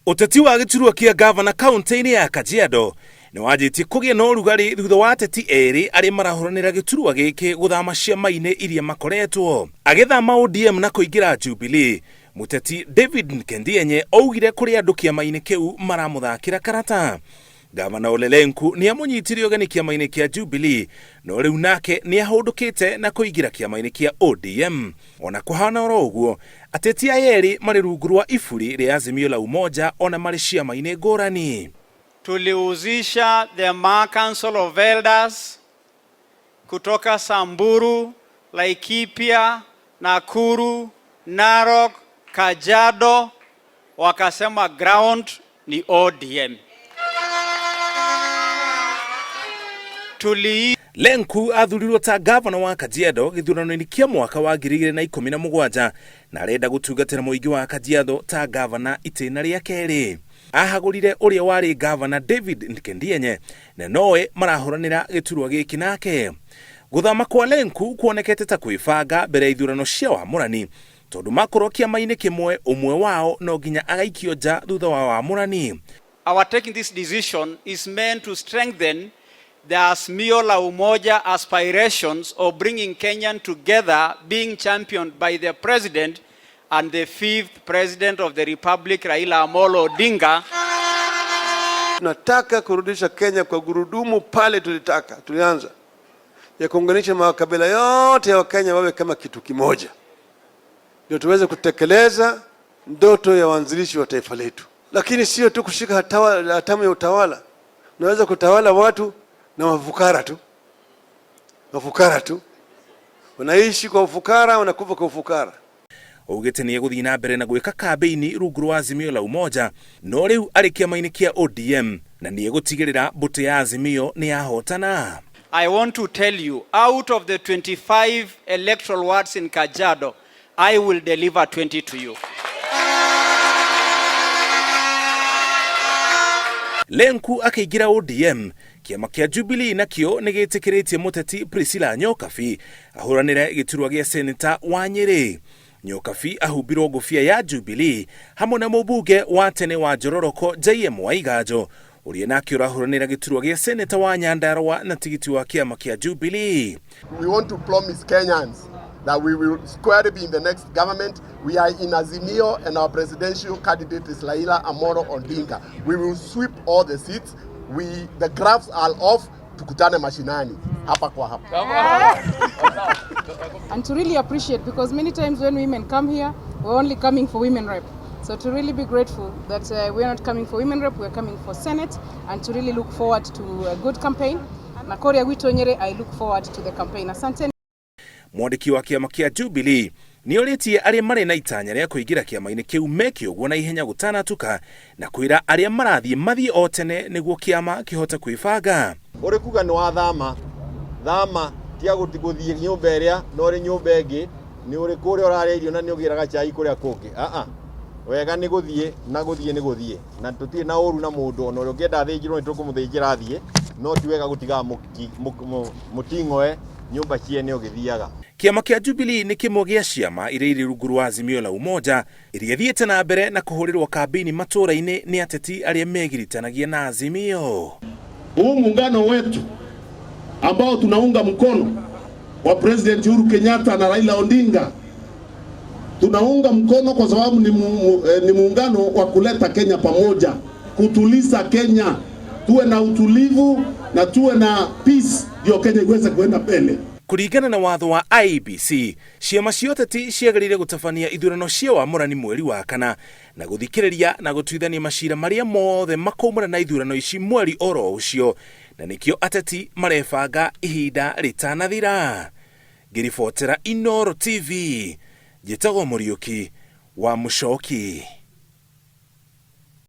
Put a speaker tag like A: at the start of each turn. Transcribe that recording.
A: Uteti wa gĩturwa kĩa Ngabana kaunti-inĩ ya Kajiado nĩ wanjĩtie kũgĩa na ũrugarĩ thutha wa ateti erĩ arĩa marahũranĩra gĩturwa gĩkĩ gũthama ciama-inĩ iria makoretwo. Agĩthama ODM na kũingĩra Jubilee, mũteti David Nkendienye ougire kũrĩ andũ kĩama-inĩ kĩu maramũthakĩra karata. Ngabana Ole Lenku nĩ amũnyitire ũgeni kĩama-inĩ kĩa Jubilee, no rĩu nake nĩ ahũndũkĩte na kũingĩra kĩama-inĩ kĩa ODM. Ona kũhana oro ũguo, ateti aya erĩ marĩ rungu rwa iburi rĩa Azimio la Umoja ona marĩ ciama-inĩ ngũrani.
B: Tulihusisha the Council of Elders kutoka Samburu, Laikipia, Nakuru, Narok, Kajiado, wakasema ground ni ODM.
A: Lenku athurirwo ta Ngabana wa Kajiado gĩthurano-inĩ kĩa mwaka wa 2017 na arenda gũtungatĩra mũingĩ wa Kajiado ta Ngabana itĩna rĩa kerĩ. Ahagũrire ũrĩa warĩ Ngabana David Nkendienye na nowe marahũranĩra gĩturwa gĩkĩ nake. Gũthama kwa Lenku kuonekete ta kwĩbanga mbere ya ithurano cia wamũrani, tondũ makorwo kĩama-inĩ kĩmwe ũmwe wao no nginya agaikio nja thutha wa wamũrani.
B: Our taking this decision is meant to strengthen the Azimio la Umoja aspirations of bringing Kenyan together, being championed by the President and the 5th President of the Republic, Raila Amolo Odinga.
C: Tunataka kurudisha Kenya kwa gurudumu pale tulianza, ya kuunganisha makabila yote ya Wakenya wawe kama kitu kimoja, ndio tuweze kutekeleza ndoto ya waanzilishi wa taifa letu. Lakini sio tu kushika hatamu ya utawala, unaweza kutawala watu na wafukara tu wanaishi kwa ufukara, wanakufa kwa ufukara.
A: Ugĩte nĩ egũthiĩ na mbere na gwĩka kambĩini rungu rwa Azimio la Umoja, no rĩu arĩ kĩama-inĩ kĩa ODM na nĩ egũtigĩrĩra mbũtũ ya Azimio nĩ yahotana.
B: I want to tell you, out of the 25 electoral wards in Kajiado, I will deliver 20 to you.
A: Lenku akĩingĩra ODM, kĩama kĩa Jubilee nakĩo nĩ gĩtĩkĩrĩtie mũteti Priscilla Nyokabi ahũranĩre gĩturwa gĩa seneta wa Nyeri. Nyokabi ahumbirwo ngũbia ya Jubilee hamwe na mũmbunge wa tene wa Njororoko JM Waiganjo, ũrĩa nake ũrahũranĩra gĩturwa gĩa seneta wa Nyandarua na tigiti wa kĩama kĩa Jubilee.
D: We want to promise Kenyans that we will squarely be in the next government. We are in Azimio and our presidential candidate is Raila Amolo Odinga. We will sweep all the seats. The graphs are off, tukutane mashinani hapa kwa hapa.
E: And to really appreciate, because many times when women come here, we're only coming for women rep. So to really be grateful that we're not coming for women rep, we're coming for Senate, and to really look forward to a good campaign. Na Korea Wito Nyeri, I look forward to the campaign. Asante.
A: Mwandĩki wa kĩama kĩa Jubilee nĩ orĩtie arĩa marĩ na itanya rĩa kũingĩra kĩama-inĩ kĩu meke ũguo na ihenya gũtanatuka na kwĩra arĩa mathiĩ o tene nĩguo kĩama kĩhote kwĩbanga.
F: Ũrĩ kuga nĩ wathama tia gũthiĩ nyũmba ĩrĩa no rĩ nyũmba ĩngĩ nĩ ũrĩ kũrĩa ũrarĩa irio na nĩ ũgĩraga chai kũrĩa kũngĩ. Wega nĩ gũthiĩ nĩ gũthiĩ na tũtirĩ na ũru na mũndũ ona ũrĩa ũngĩenda athĩnjĩrwo nĩ tũkũmũthĩnjĩra athiĩ, no ti wega gũtiga mũting'oe nyumba ciene ũgĩthiaga.
A: Kĩama kĩa Jubilee nĩ kĩmwe gĩa ciama iria irĩ rungu rwa Azimio la Umoja iria thiĩte na mbere na kũhũrĩrwo kambĩini matũũra-inĩ nĩ ateti arĩa megiritanagia na Azimio.
G: Huu muungano wetu ambao tunaunga mkono wa President Uhuru Kenyatta na Raila Odinga, tunaunga mkono kwa sababu ni muungano wa kuleta Kenya pamoja, kutuliza Kenya, tuwe na utulivu na tuwe na peace, ndio Kenya iweze kuenda mbele.
A: Kũringana na watho wa IEBC, ciama cia ũteti ciagĩrĩire gũtabania ithurano cia wamũrani mweri wa kana na gũthikĩrĩria na gũtuithania macira marĩa mothe makoimana na ithurano ici mweri oro ũcio, na nĩkĩo ateti marebanga ihinda rĩtanathira. Ngĩribotera Inooro TV, njĩtagwo Mũriũki wa Mũcoki.